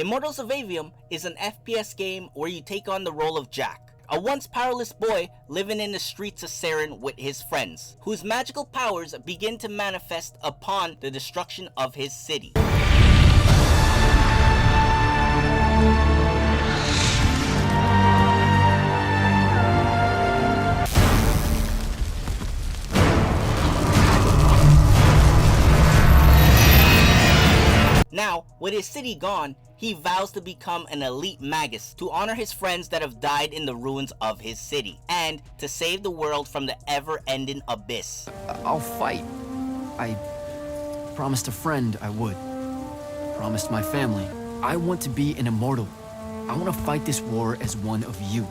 Immortals of Aveum is an FPS game where you take on the role of Jack, a once powerless boy living in the streets of Saren with his friends, whose magical powers begin to manifest upon the destruction of his city. Now, with his city gone, he vows to become an elite magus to honor his friends that have died in the ruins of his city, and to save the world from the ever-ending abyss. I'll fight. I promised a friend I would. Promised my family. I want to be an immortal. I want to fight this war as one of you.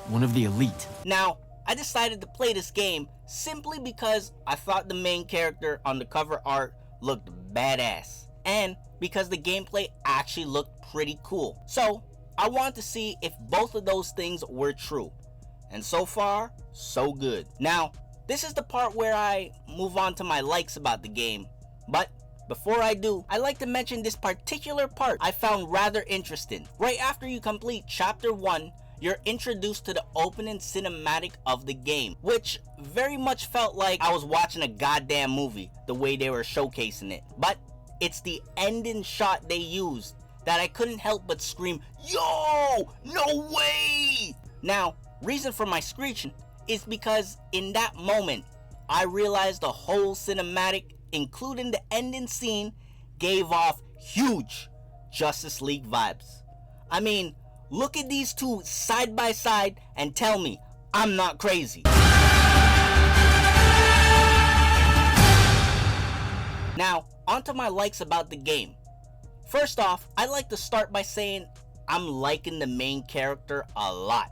One of the elite. Now, I decided to play this game simply because I thought the main character on the cover art looked badass, and because the gameplay actually looked pretty cool. So I wanted to see if both of those things were true, and so far so good. Now this is the part where I move on to my likes about the game, but before I do, I like to mention this particular part I found rather interesting. Right after you complete chapter 1, you're introduced to the opening cinematic of the game, which very much felt like I was watching a goddamn movie the way they were showcasing it. But it's the ending shot they used that I couldn't help but scream, "Yo, no way!" Now, reason for my screeching is because in that moment, I realized the whole cinematic, including the ending scene, gave off huge Justice League vibes. I mean, look at these two side by side and tell me I'm not crazy. Now, onto my likes about the game. First off, I like to start by saying I'm liking the main character a lot.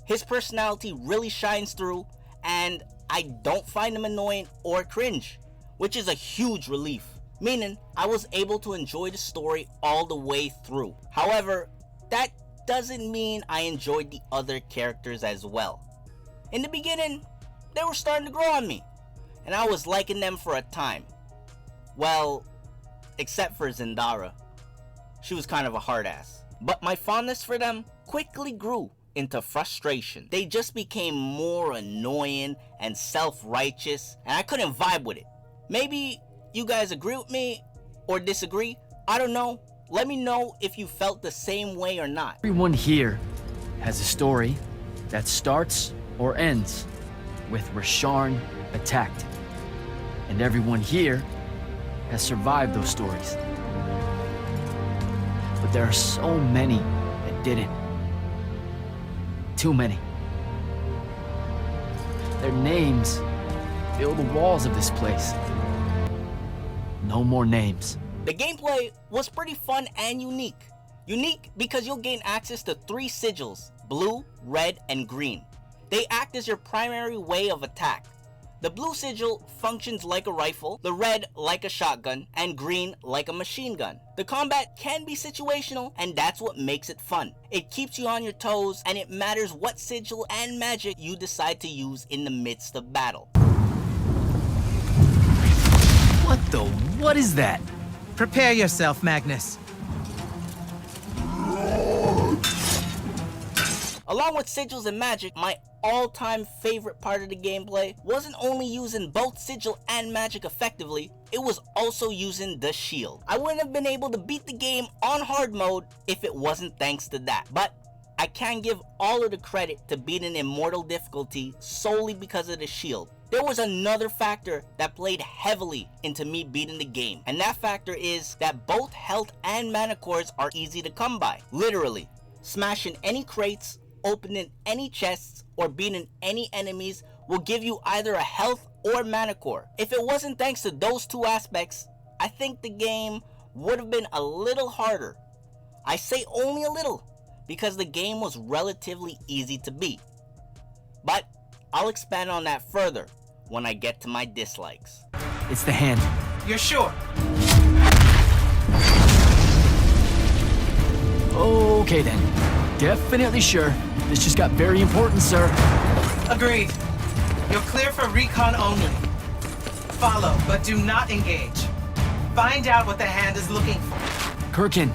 His personality really shines through, and I don't find him annoying or cringe, which is a huge relief, meaning I was able to enjoy the story all the way through. However, that doesn't mean I enjoyed the other characters as well. In the beginning, they were starting to grow on me, and I was liking them for a time. Well, except for Zendara. She was kind of a hard ass. But my fondness for them quickly grew into frustration. They just became more annoying and self-righteous, and I couldn't vibe with it. Maybe you guys agree with me or disagree. I don't know. Let me know if you felt the same way or not. Everyone here has a story that starts or ends with Rasharn attacked. And everyone here has survived those stories. But there are so many that didn't. Too many. Their names fill the walls of this place. No more names. The gameplay was pretty fun and unique. Unique because you'll gain access to 3 sigils, blue, red, and green. They act as your primary way of attack. The blue sigil functions like a rifle, the red like a shotgun, and green like a machine gun. The combat can be situational, and that's what makes it fun. It keeps you on your toes, and it matters what sigil and magic you decide to use in the midst of battle. What is that? Prepare yourself, Magnus. Along with sigils and magic, my all-time favorite part of the gameplay wasn't only using both sigil and magic effectively, it was also using the shield. I wouldn't have been able to beat the game on hard mode if it wasn't thanks to that. But I can give all of the credit to beating Immortal difficulty solely because of the shield. There was another factor that played heavily into me beating the game, and that factor is that both health and mana cores are easy to come by. Literally, smashing any crates, opening any chests, or beating any enemies will give you either a health or mana core. If it wasn't thanks to those two aspects, I think the game would have been a little harder. I say only a little, because the game was relatively easy to beat. But I'll expand on that further when I get to my dislikes. It's the hand. You're sure? Okay then. Definitely sure. This just got very important, sir. Agreed. You're clear for recon only. Follow, but do not engage. Find out what the hand is looking for. Kirkin,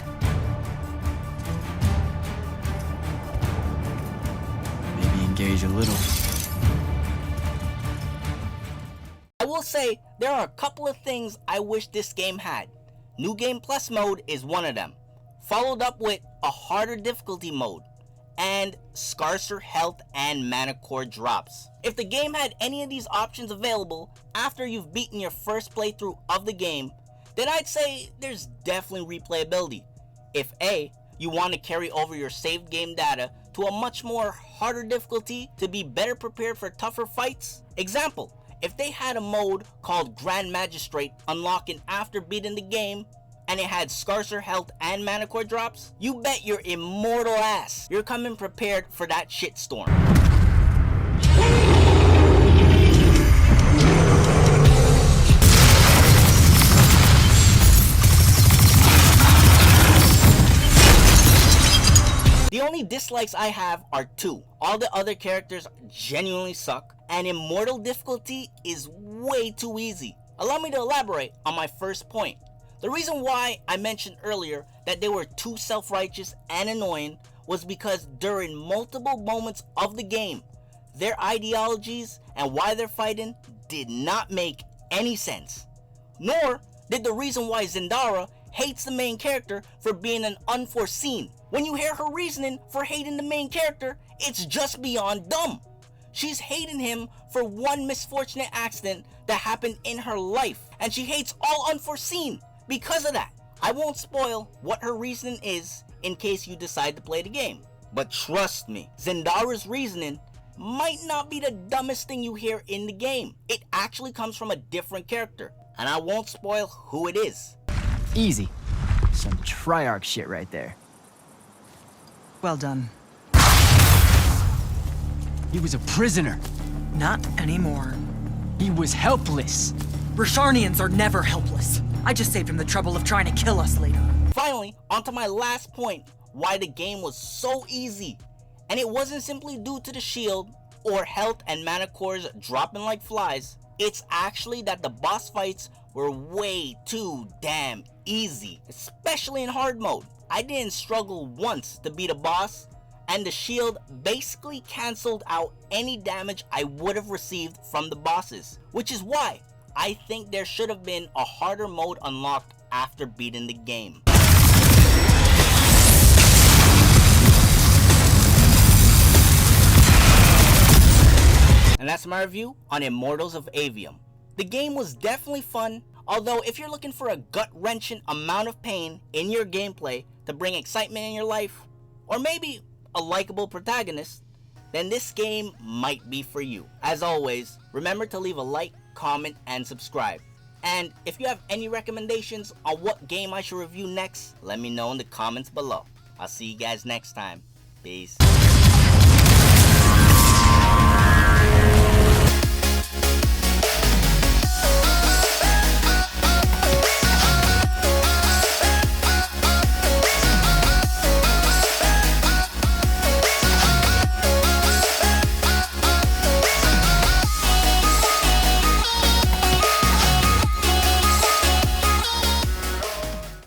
change a little. I will say there are a couple of things I wish this game had. New Game Plus mode is one of them, followed up with a harder difficulty mode, and scarcer health and mana core drops. If the game had any of these options available after you've beaten your first playthrough of the game, then I'd say there's definitely replayability. If A, you want to carry over your saved game data to a much more harder difficulty to be better prepared for tougher fights. Example, if they had a mode called Grand Magistrate unlocking after beating the game, and it had scarcer health and mana core drops, you bet your immortal ass you're coming prepared for that shitstorm. The only dislikes I have are two. All the other characters genuinely suck, and Immortal difficulty is way too easy. Allow me to elaborate on my first point. The reason why I mentioned earlier that they were too self-righteous and annoying was because during multiple moments of the game, their ideologies and why they're fighting did not make any sense. Nor did the reason why Zendara hates the main character for being an unforeseen. When you hear her reasoning for hating the main character, it's just beyond dumb. She's hating him for one misfortunate accident that happened in her life, and she hates all unforeseen because of that. I won't spoil what her reasoning is in case you decide to play the game. But trust me, Zendara's reasoning might not be the dumbest thing you hear in the game. It actually comes from a different character, and I won't spoil who it is. Easy. Some Triarch shit right there. Well done. He was a prisoner. Not anymore. He was helpless. Rasharnians are never helpless. I just saved him the trouble of trying to kill us later. Finally, onto my last point, why the game was so easy. And it wasn't simply due to the shield or health and mana cores dropping like flies. It's actually that the boss fights were way too damn easy, especially in hard mode. I didn't struggle once to beat a boss, and the shield basically canceled out any damage I would have received from the bosses, which is why I think there should have been a harder mode unlocked after beating the game. And that's my review on Immortals of Aveum. The game was definitely fun, although if you're looking for a gut-wrenching amount of pain in your gameplay to bring excitement in your life, or maybe a likable protagonist, then this game might be for you. As always, remember to leave a like, comment, and subscribe. And if you have any recommendations on what game I should review next, let me know in the comments below. I'll see you guys next time. Peace.